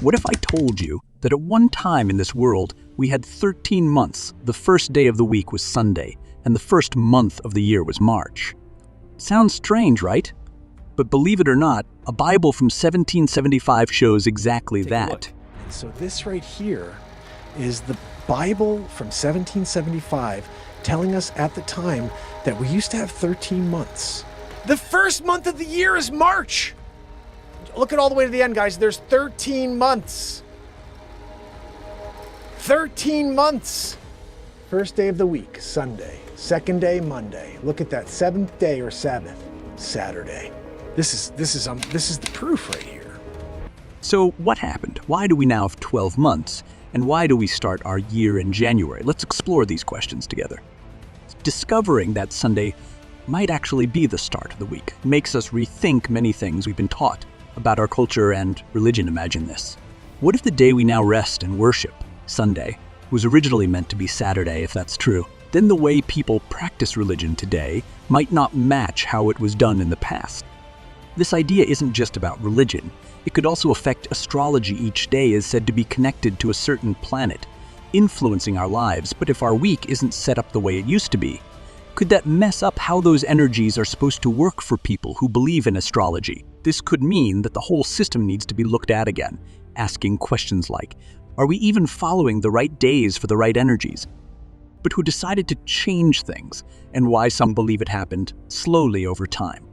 What if I told you that at one time in this world, we had 13 months, the first day of the week was Sunday, and the first month of the year was March? Sounds strange, right? But believe it or not, a Bible from 1775 shows exactly that. And so this right here is the Bible from 1775 telling us at the time that we used to have 13 months. The first month of the year is March. Look at all the way to the end, guys. There's 13 months. 13 months. First day of the week, Sunday. Second day, Monday. Look at that. Seventh day or Sabbath, Saturday. This is the proof right here. So what happened? Why do we now have 12 months? And why do we start our year in January? Let's explore these questions together. Discovering that Sunday might actually be the start of the week makes us rethink many things we've been taught about our culture and religion. Imagine this. What if the day we now rest and worship, Sunday, was originally meant to be Saturday, if that's true? Then the way people practice religion today might not match how it was done in the past. This idea isn't just about religion. It could also affect astrology. Each day is said to be connected to a certain planet, influencing our lives. But if our week isn't set up the way it used to be, could that mess up how those energies are supposed to work for people who believe in astrology? This could mean that the whole system needs to be looked at again, asking questions like, are we even following the right days for the right energies? But who decided to change things, and why some believe it happened slowly over time.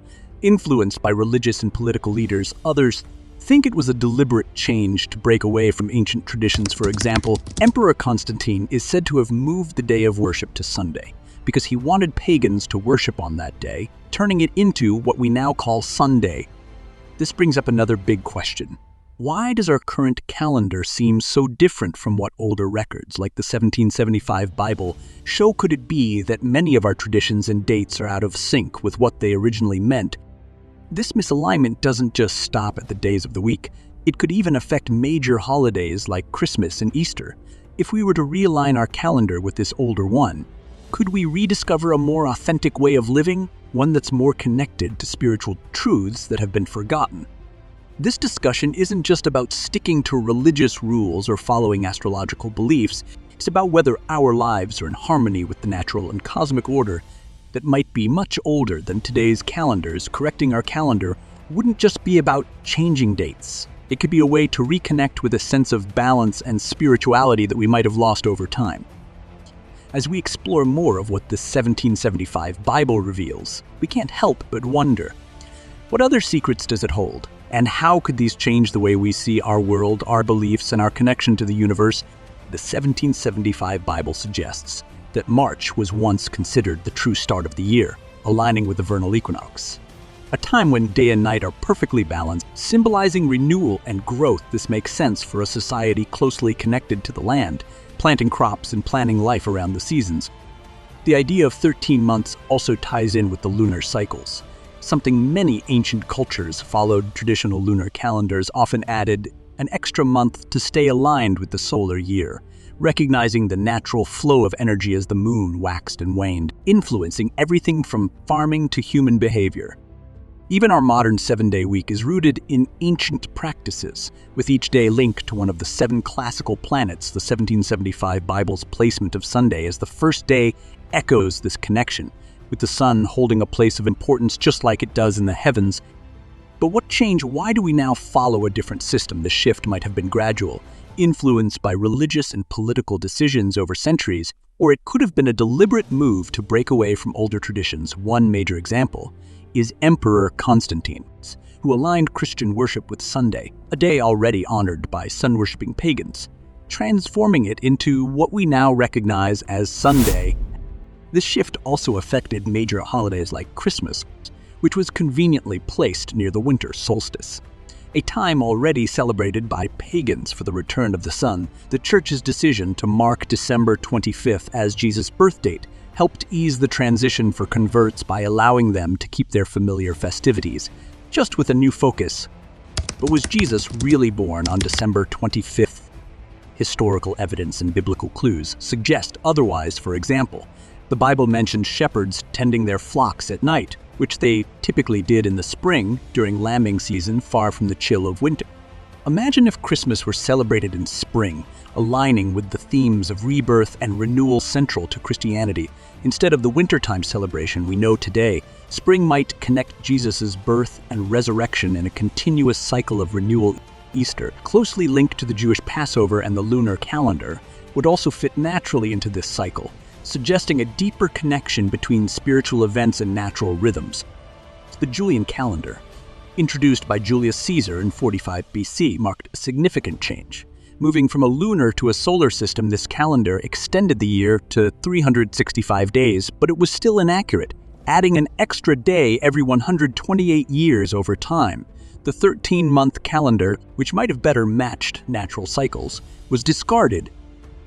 Influenced by religious and political leaders, others think it was a deliberate change to break away from ancient traditions. For example, Emperor Constantine is said to have moved the day of worship to Sunday because he wanted pagans to worship on that day, turning it into what we now call Sunday. This brings up another big question. Why does our current calendar seem so different from what older records, like the 1775 Bible, show? Could it be that many of our traditions and dates are out of sync with what they originally meant? This misalignment doesn't just stop at the days of the week. It could even affect major holidays like Christmas and Easter. If we were to realign our calendar with this older one, could we rediscover a more authentic way of living, one that's more connected to spiritual truths that have been forgotten? This discussion isn't just about sticking to religious rules or following astrological beliefs. It's about whether our lives are in harmony with the natural and cosmic order that might be much older than today's calendars. Correcting our calendar wouldn't just be about changing dates. It could be a way to reconnect with a sense of balance and spirituality that we might have lost over time. As we explore more of what the 1775 Bible reveals, we can't help but wonder, what other secrets does it hold? And how could these change the way we see our world, our beliefs, and our connection to the universe? The 1775 Bible suggests that March was once considered the true start of the year, aligning with the vernal equinox, a time when day and night are perfectly balanced, symbolizing renewal and growth. This makes sense for a society closely connected to the land, planting crops and planning life around the seasons. The idea of 13 months also ties in with the lunar cycles, something many ancient cultures followed. Traditional lunar calendars often added an extra month to stay aligned with the solar year, recognizing the natural flow of energy as the moon waxed and waned, influencing everything from farming to human behavior. Even our modern 7-day week is rooted in ancient practices, with each day linked to one of the 7 classical planets. The 1775 Bible's placement of Sunday as the first day echoes this connection, with the sun holding a place of importance just like it does in the heavens. But what changed? Why do we now follow a different system? The shift might have been gradual, influenced by religious and political decisions over centuries, or it could have been a deliberate move to break away from older traditions. One major example is Emperor Constantine, who aligned Christian worship with Sunday, a day already honored by sun-worshipping pagans, transforming it into what we now recognize as Sunday. This shift also affected major holidays like Christmas, which was conveniently placed near the winter solstice, a time already celebrated by pagans for the return of the sun. The Church's decision to mark December 25th as Jesus' birth date helped ease the transition for converts by allowing them to keep their familiar festivities, just with a new focus. But was Jesus really born on December 25th? Historical evidence and biblical clues suggest otherwise. For example, the Bible mentions shepherds tending their flocks at night, which they typically did in the spring during lambing season, far from the chill of winter. Imagine if Christmas were celebrated in spring, aligning with the themes of rebirth and renewal central to Christianity. Instead of the wintertime celebration we know today, spring might connect Jesus' birth and resurrection in a continuous cycle of renewal. Easter, closely linked to the Jewish Passover and the lunar calendar, would also fit naturally into this cycle, suggesting a deeper connection between spiritual events and natural rhythms. The Julian calendar, introduced by Julius Caesar in 45 BC, marked a significant change. Moving from a lunar to a solar system, this calendar extended the year to 365 days, but it was still inaccurate, adding an extra day every 128 years over time. The 13-month calendar, which might have better matched natural cycles, was discarded.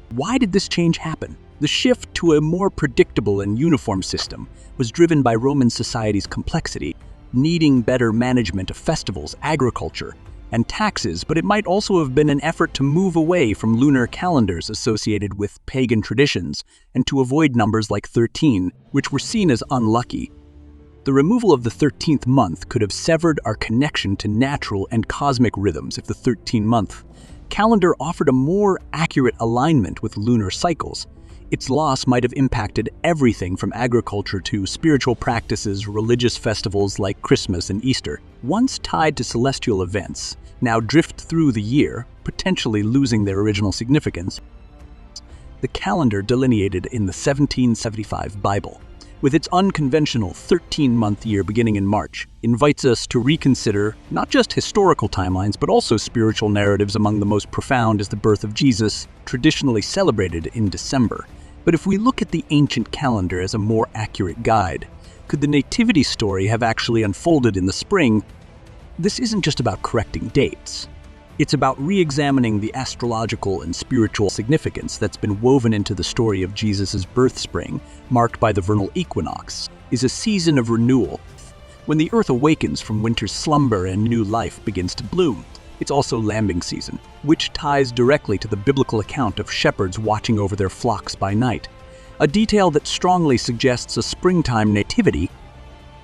Why did this change happen? The shift to a more predictable and uniform system was driven by Roman society's complexity, needing better management of festivals, agriculture, and taxes, but it might also have been an effort to move away from lunar calendars associated with pagan traditions and to avoid numbers like 13, which were seen as unlucky. The removal of the 13th month could have severed our connection to natural and cosmic rhythms if the 13-month calendar offered a more accurate alignment with lunar cycles. Its loss might have impacted everything from agriculture to spiritual practices, religious festivals like Christmas and Easter. Once tied to celestial events, now drift through the year, potentially losing their original significance. The calendar delineated in the 1775 Bible, with its unconventional 13-month year beginning in March, invites us to reconsider not just historical timelines, but also spiritual narratives. Among the most profound is the birth of Jesus, traditionally celebrated in December. But if we look at the ancient calendar as a more accurate guide, could the nativity story have actually unfolded in the spring? This isn't just about correcting dates. It's about re-examining the astrological and spiritual significance that's been woven into the story of Jesus' birth. Spring, marked by the vernal equinox, is a season of renewal, when the earth awakens from winter's slumber and new life begins to bloom. It's also lambing season, which ties directly to the biblical account of shepherds watching over their flocks by night, a detail that strongly suggests a springtime nativity.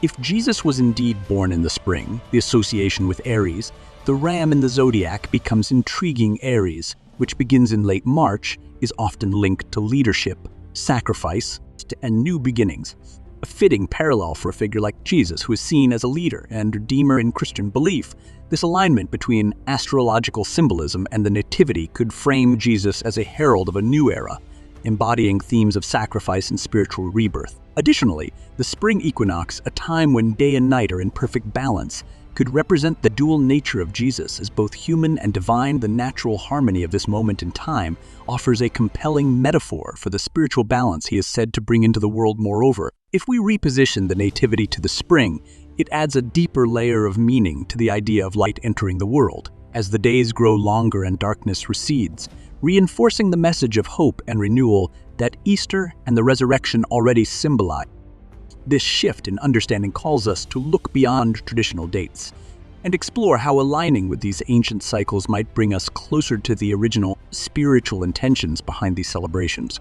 If Jesus was indeed born in the spring, the association with Aries, the ram in the zodiac becomes intriguing. Aries, which begins in late March, is often linked to leadership, sacrifice, and new beginnings. A fitting parallel for a figure like Jesus, who is seen as a leader and redeemer in Christian belief. This alignment between astrological symbolism and the nativity could frame Jesus as a herald of a new era, embodying themes of sacrifice and spiritual rebirth. Additionally, the spring equinox, a time when day and night are in perfect balance, could represent the dual nature of Jesus as both human and divine. The natural harmony of this moment in time offers a compelling metaphor for the spiritual balance he is said to bring into the world. Moreover, if we reposition the nativity to the spring, it adds a deeper layer of meaning to the idea of light entering the world, as the days grow longer and darkness recedes, reinforcing the message of hope and renewal that Easter and the resurrection already symbolize. This shift in understanding calls us to look beyond traditional dates and explore how aligning with these ancient cycles might bring us closer to the original spiritual intentions behind these celebrations.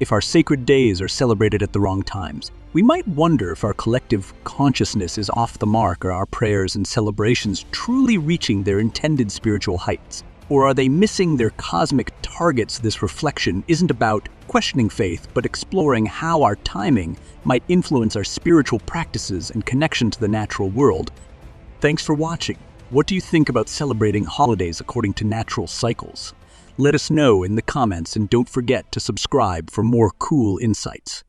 If our sacred days are celebrated at the wrong times, we might wonder if our collective consciousness is off the mark. Are our prayers and celebrations truly reaching their intended spiritual heights? Or are they missing their cosmic targets? This reflection isn't about questioning faith, but exploring how our timing might influence our spiritual practices and connection to the natural world. Thanks for watching. What do you think about celebrating holidays according to natural cycles? Let us know in the comments, and don't forget to subscribe for more cool insights.